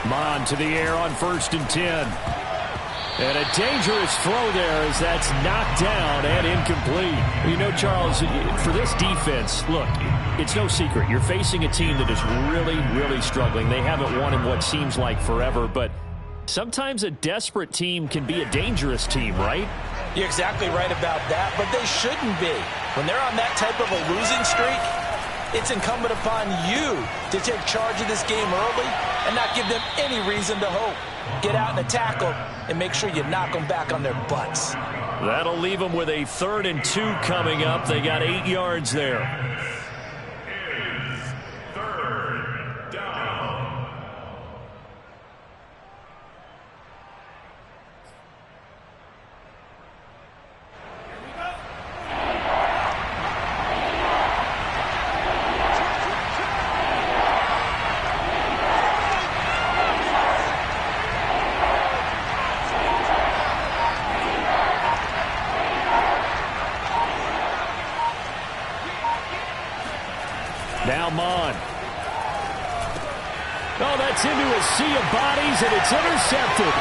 Mon to the air on 1st and 10. And a dangerous throw there as that's knocked down and incomplete. You know, Charles, for this defense, look, it's no secret. You're facing a team that is really, really struggling. They haven't won in what seems like forever, but sometimes a desperate team can be a dangerous team, right? You're exactly right about that, but they shouldn't be. When they're on that type of a losing streak, it's incumbent upon you to take charge of this game early and not give them any reason to hope. Get out and attack them and make sure you knock them back on their butts. That'll leave them with a 3rd and 2 coming up. They got 8 yards there. Now Mon. Oh, that's into a sea of bodies, and it's intercepted.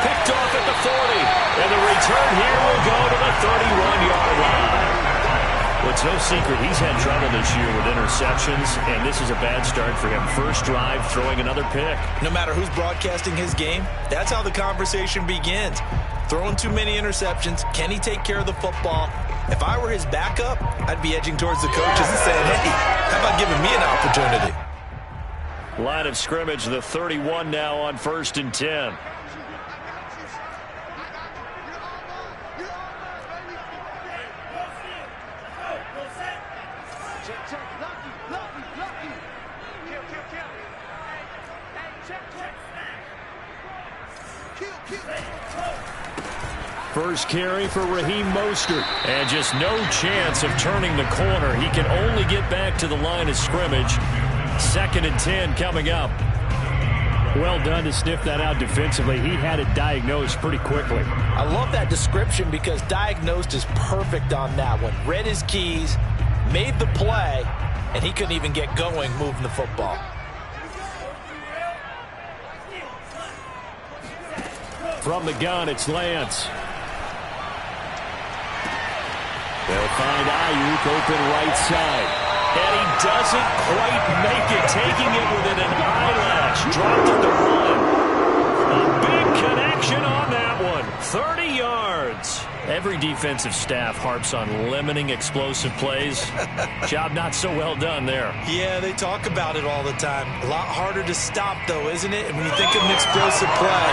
Picked off at the 40. And the return here will go to the 31-yard line. Well, it's no secret he's had trouble this year with interceptions, and this is a bad start for him. First drive, throwing another pick. No matter who's broadcasting his game, that's how the conversation begins. Throwing too many interceptions. Can he take care of the football? If I were his backup, I'd be edging towards the coaches and saying, hey, how about giving me an opportunity? Line of scrimmage, the 31 now on 1st and 10. First carry for Raheem Mostert. And just no chance of turning the corner. He can only get back to the line of scrimmage. 2nd and 10 coming up. Well done to sniff that out defensively. He had it diagnosed pretty quickly. I love that description because diagnosed is perfect on that one. Read his keys, made the play, and he couldn't even get going moving the football. From the gun, it's Lance. They'll find Ayuk open right side. And he doesn't quite make it, taking it within an eyelash. Dropped at the run. A big connection on that one. 30 yards. Every defensive staff harps on limiting explosive plays. Job not so well done there. Yeah, they talk about it all the time. A lot harder to stop, though, isn't it? And when you think of an explosive play,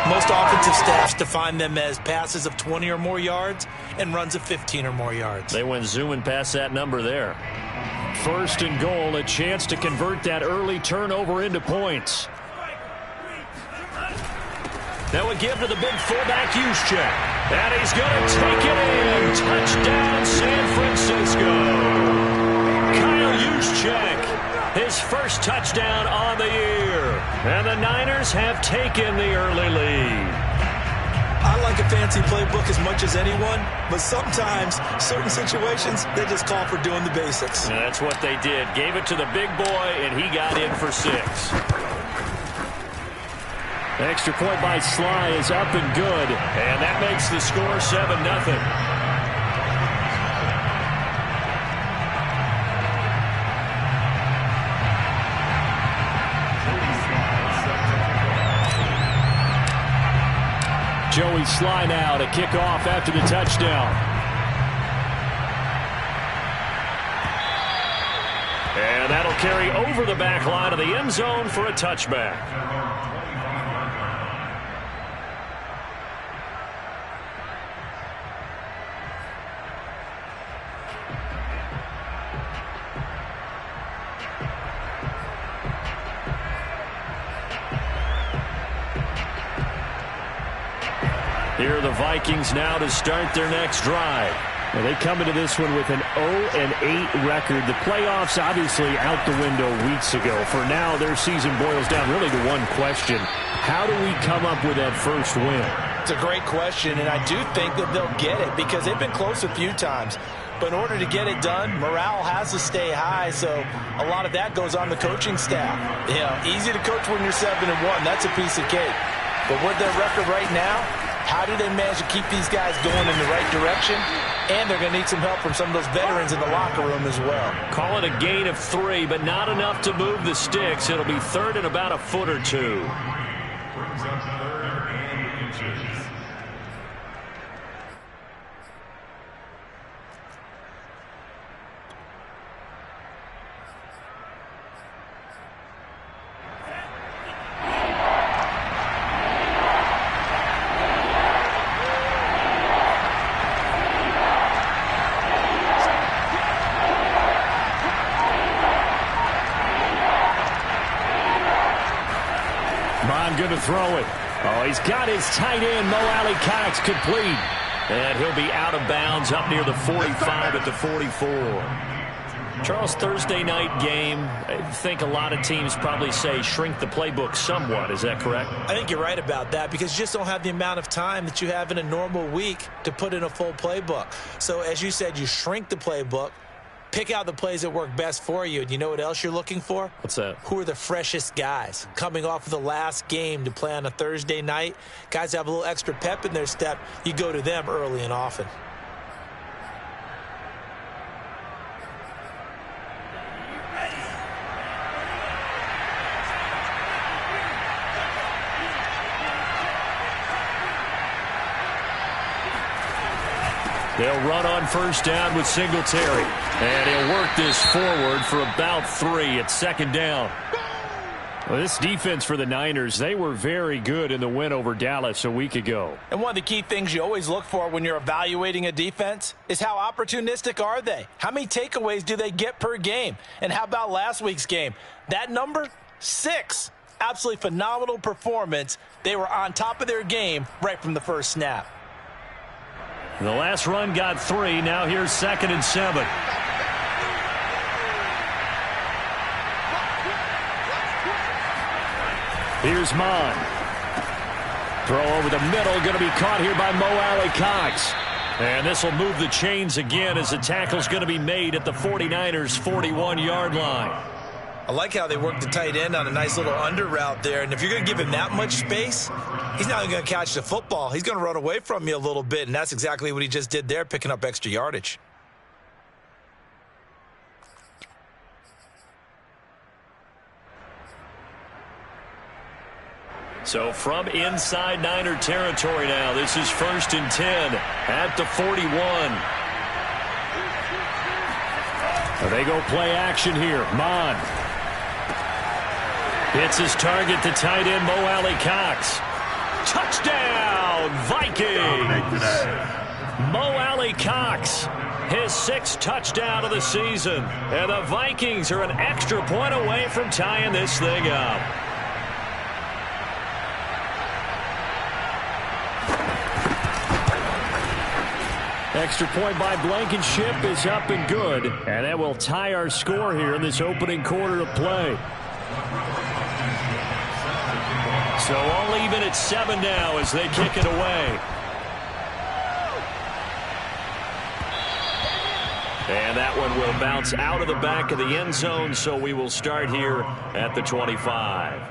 most offensive staffs define them as passes of 20 or more yards and runs of 15 or more yards. They went zooming past that number there. 1st and goal, a chance to convert that early turnover into points. That would give to the big fullback Juszczyk. And he's going to take it in. Touchdown, San Francisco. Kyle Juszczyk, his first touchdown on the year. And the Niners have taken the early lead. I like a fancy playbook as much as anyone, but sometimes, certain situations, they just call for doing the basics. And that's what they did. Gave it to the big boy, and he got in for 6. Extra point by Sly is up and good, and that makes the score 7-0. Joey Sly now to kick off after the touchdown. And that'll carry over the back line of the end zone for a touchback. Here are the Vikings now to start their next drive. Well, they come into this one with an 0-8 record. The playoffs obviously out the window weeks ago. For now, their season boils down really to one question. How do we come up with that first win? It's a great question, and I do think that they'll get it because they've been close a few times. But in order to get it done, morale has to stay high, so a lot of that goes on the coaching staff. You know, easy to coach when you're 7-1. That's a piece of cake. But with their record right now, how do they manage to keep these guys going in the right direction? And they're going to need some help from some of those veterans in the locker room as well. Call it a gain of 3, but not enough to move the sticks. It'll be third and about a foot or two. Brings up third and inches. Going to throw it. Oh, he's got his tight end, Mo Cox, complete. And he'll be out of bounds up near the 45 at the 44. Charles, Thursday night game, I think a lot of teams probably say shrink the playbook somewhat. Is that correct? I think you're right about that because you just don't have the amount of time that you have in a normal week to put in a full playbook. So as you said, you shrink the playbook. Pick out the plays that work best for you. And you know what else you're looking for? What's that? Who are the freshest guys coming off of the last game to play on a Thursday night? Guys have a little extra pep in their step. You go to them early and often. They'll run on first down with Singletary. And he'll work this forward for about 3 at second down. Well, this defense for the Niners, they were very good in the win over Dallas a week ago. And one of the key things you always look for when you're evaluating a defense is how opportunistic are they? How many takeaways do they get per game? And how about last week's game? That number, 6. Absolutely phenomenal performance. They were on top of their game right from the first snap. The last run got 3. Now here's 2nd and 7. Here's Mon. Throw over the middle. Going to be caught here by Mo Cox. And this will move the chains again as the tackle's going to be made at the 49ers' 41-yard line. I like how they work the tight end on a nice little under route there. And if you're going to give him that much space, he's not going to catch the football. He's going to run away from you a little bit, and that's exactly what he just did there, picking up extra yardage. So from inside Niner territory now, this is 1st and 10 at the 41. They go play action here. Mon hits his target, the tight end, Mo Cox. Touchdown, Vikings! Mo Cox, his 6th touchdown of the season. And the Vikings are an extra point away from tying this thing up. Extra point by Blankenship is up and good. And that will tie our score here in this opening quarter of play. So all even at 7 now as they kick it away. And that one will bounce out of the back of the end zone, so we will start here at the 25.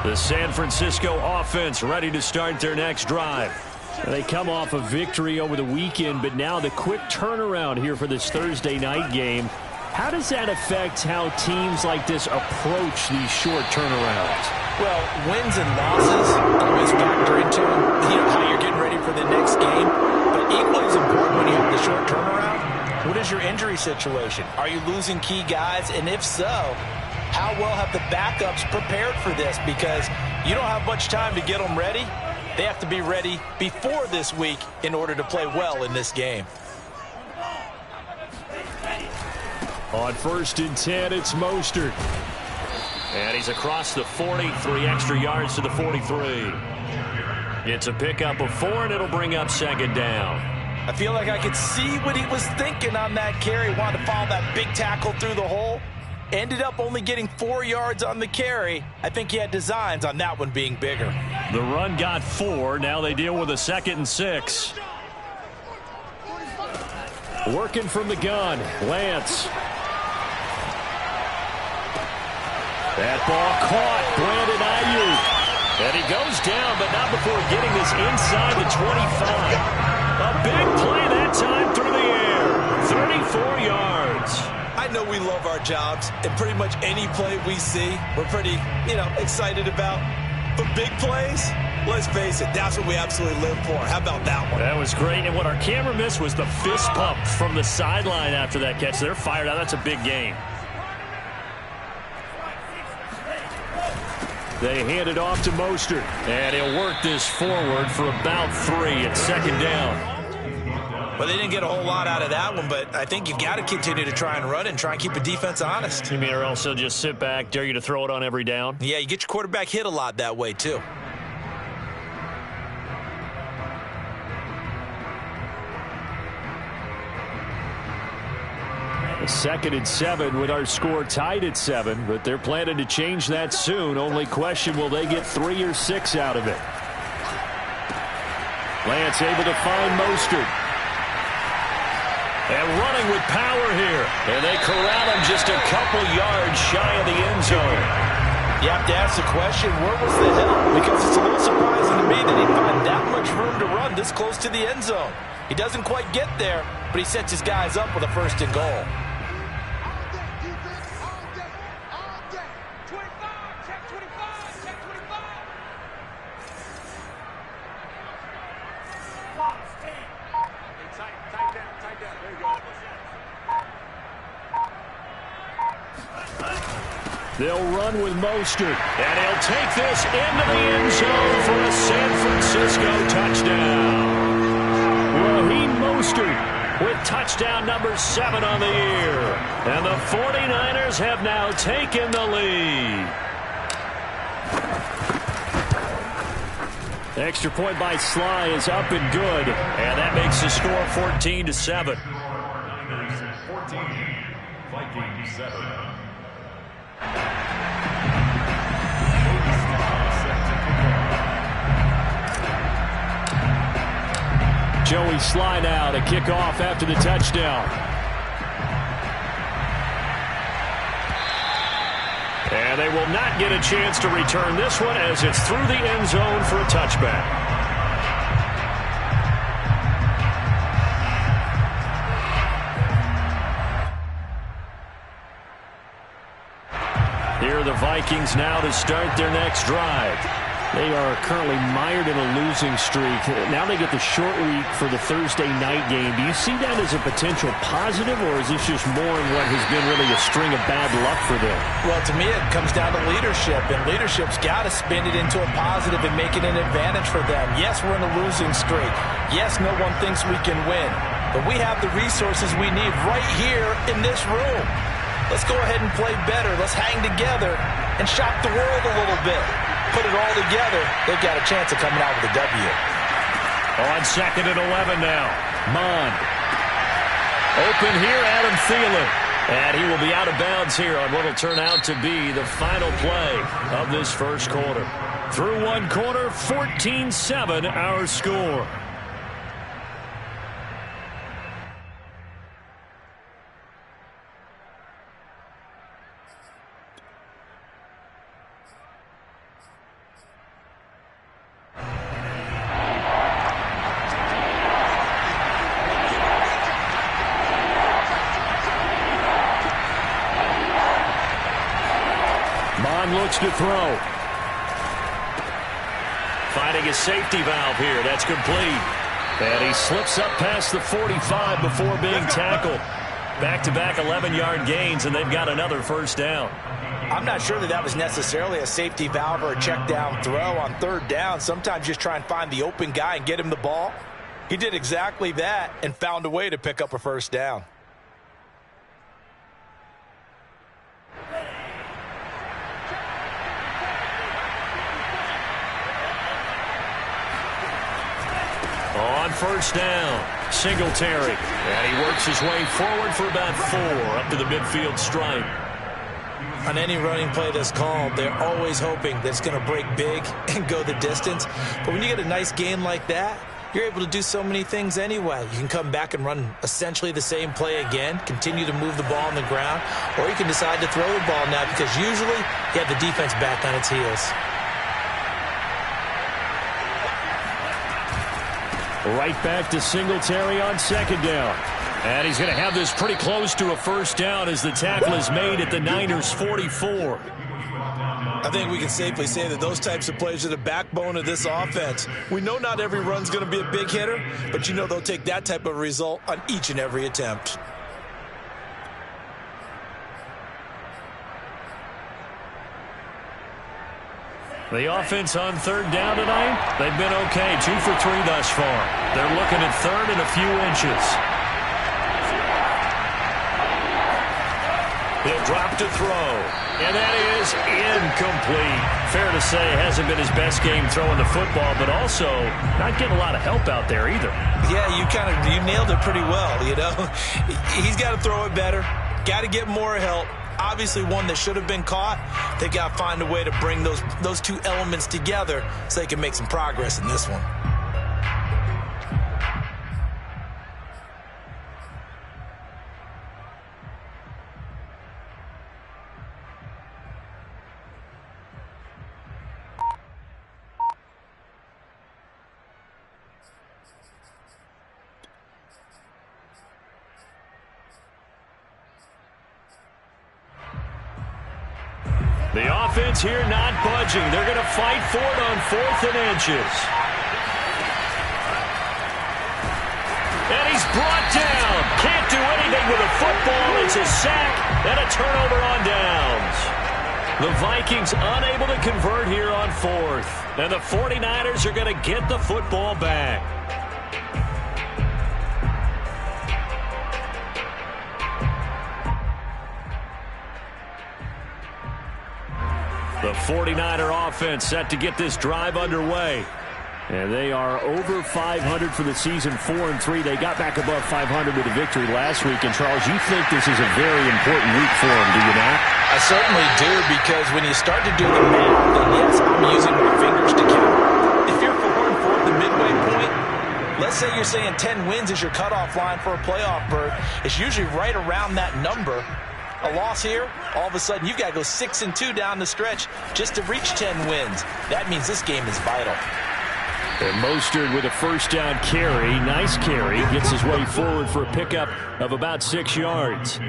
The San Francisco offense ready to start their next drive. They come off a victory over the weekend, but now the quick turnaround here for this Thursday night game. How does that affect how teams like this approach these short turnarounds? Well, wins and losses always factor into how you're getting ready for the next game. But equally as important when you have the short turnaround, what is your injury situation? Are you losing key guys? And if so, how well have the backups prepared for this? Because you don't have much time to get them ready. They have to be ready before this week in order to play well in this game. On 1st and 10, it's Mostert. And he's across the 40, 3 extra yards to the 43. It's a pickup of 4, and it'll bring up 2nd down. I feel like I could see what he was thinking on that carry. Wanted to follow that big tackle through the hole. Ended up only getting 4 yards on the carry. I think he had designs on that one being bigger. The run got 4. Now they deal with a 2nd and 6. Working from the gun, Lance. That ball caught, Brandon Ayuk. And he goes down, but not before getting this inside the 25. A big play that time through the air. 34 yards. I know we love our jobs, and pretty much any play we see, we're pretty, excited about. But big plays, let's face it, that's what we absolutely live for. How about that one? That was great, and what our camera missed was the fist pump from the sideline after that catch. They're fired out. That's a big game. They hand it off to Mostert, and he'll work this forward for about 3 at 2nd down. Well, they didn't get a whole lot out of that one, but I think you've got to continue to try and run and try and keep the defense honest. You mean, or else they'll just sit back, dare you to throw it on every down? Yeah, you get your quarterback hit a lot that way, too. A 2nd and 7 with our score tied at 7, but they're planning to change that soon. Only question, will they get 3 or 6 out of it? Lance able to find Mostert. And running with power here. And they corral him just a couple yards shy of the end zone. You have to ask the question, where was the help? Because it's a little surprising to me that he'd find that much room to run this close to the end zone. He doesn't quite get there, but he sets his guys up with a 1st and goal. They'll run with Mostert, and he'll take this into the end zone for a San Francisco touchdown. Raheem Mostert with touchdown number 7 on the year. And the 49ers have now taken the lead. The extra point by Sly is up and good, and that makes the score 14-7. 14, Vikings 7. Joey Sly now to kick off after the touchdown. And they will not get a chance to return this one as it's through the end zone for a touchback. Here are the Vikings now to start their next drive. They are currently mired in a losing streak. Now they get the short week for the Thursday night game. Do you see that as a potential positive, or is this just more in what has been really a string of bad luck for them? Well, to me, it comes down to leadership, and leadership's got to spin it into a positive and make it an advantage for them. Yes, we're in a losing streak. Yes, no one thinks we can win, but we have the resources we need right here in this room. Let's go ahead and play better. Let's hang together and shock the world a little bit. Put it all together, they've got a chance of coming out with a W. On 2nd and 11 now. Mon. Open here, Adam Thielen. And he will be out of bounds here on what will turn out to be the final play of this first quarter. Through one quarter, 14-7 our score. Looks to throw. Finding a safety valve here. That's complete. And he slips up past the 45 before being tackled. Back-to-back 11-yard gains, and they've got another 1st down. I'm not sure that was necessarily a safety valve or a check-down throw on 3rd down. Sometimes just try and find the open guy and get him the ball. He did exactly that and found a way to pick up a 1st down. On first down, Singletary. And he works his way forward for about 4 up to the midfield stripe. On any running play that's called, they're always hoping that it's going to break big and go the distance. But when you get a nice gain like that, you're able to do so many things anyway. You can come back and run essentially the same play again, continue to move the ball on the ground, or you can decide to throw the ball now because usually you have the defense back on its heels. Right back to Singletary on second down. And he's going to have this pretty close to a first down as the tackle is made at the Niners' 44. I think we can safely say that those types of plays are the backbone of this offense. We know not every run's going to be a big hitter, but you know they'll take that type of result on each and every attempt. The offense on third down tonight, they've been okay, 2 for 3 thus far. They're looking at third and a few inches. He'll drop to throw, and that is incomplete. Fair to say, hasn't been his best game throwing the football, but also not getting a lot of help out there either. Yeah, you nailed it pretty well, you know. He's got to throw it better, got to get more help. Obviously one that should have been caught. They got to find a way to bring those two elements together so they can make some progress in this one. The offense here not budging. They're going to fight for it on 4th and inches. And he's brought down. Can't do anything with a football. It's a sack and a turnover on downs. The Vikings unable to convert here on 4th. And the 49ers are going to get the football back. The 49er offense set to get this drive underway. And they are over 500 for the season, 4-3. They got back above 500 with a victory last week. And, Charles, you think this is a very important week for them, do you not? I certainly do, because when you start to do the math, then yes, I'm using my fingers to count. If you're 4-4 at the midway point, let's say you're saying 10 wins is your cutoff line for a playoff berth. It's usually right around that number. A loss here, all of a sudden you've got to go 6-2 down the stretch just to reach 10 wins. That means this game is vital. And Mostert with a first down carry. Nice carry. Gets his way forward for a pickup of about 6 yards.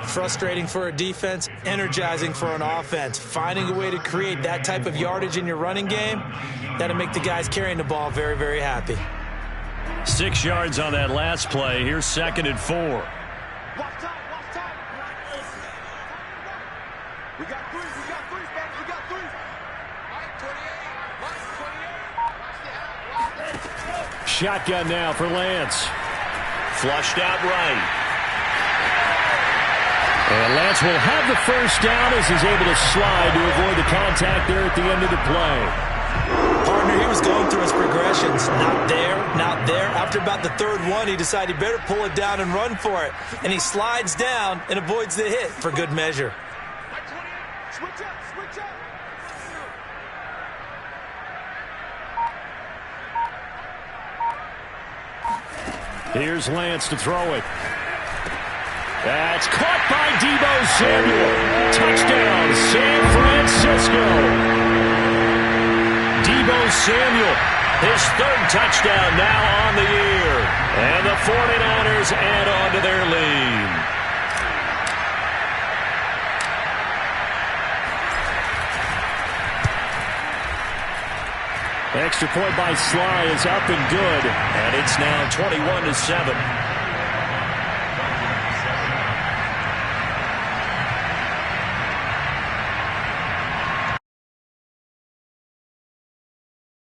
Frustrating for a defense, energizing for an offense. Finding a way to create that type of yardage in your running game, that'll make the guys carrying the ball very, very happy. 6 yards on that last play. Here's 2nd and 4. Shotgun now for Lance. Flushed out right. And Lance will have the first down as he's able to slide to avoid the contact there at the end of the play. Partner, he was going through his progressions. Not there, not there. After about the 3rd one, he decided he better pull it down and run for it. And he slides down and avoids the hit for good measure. Here's Lance to throw it. That's caught by Deebo Samuel. Touchdown, San Francisco. Deebo Samuel, his 3rd touchdown now on the year. And the 49ers add on to their lead. Extra point by Sly is up and good. And it's now 21-7.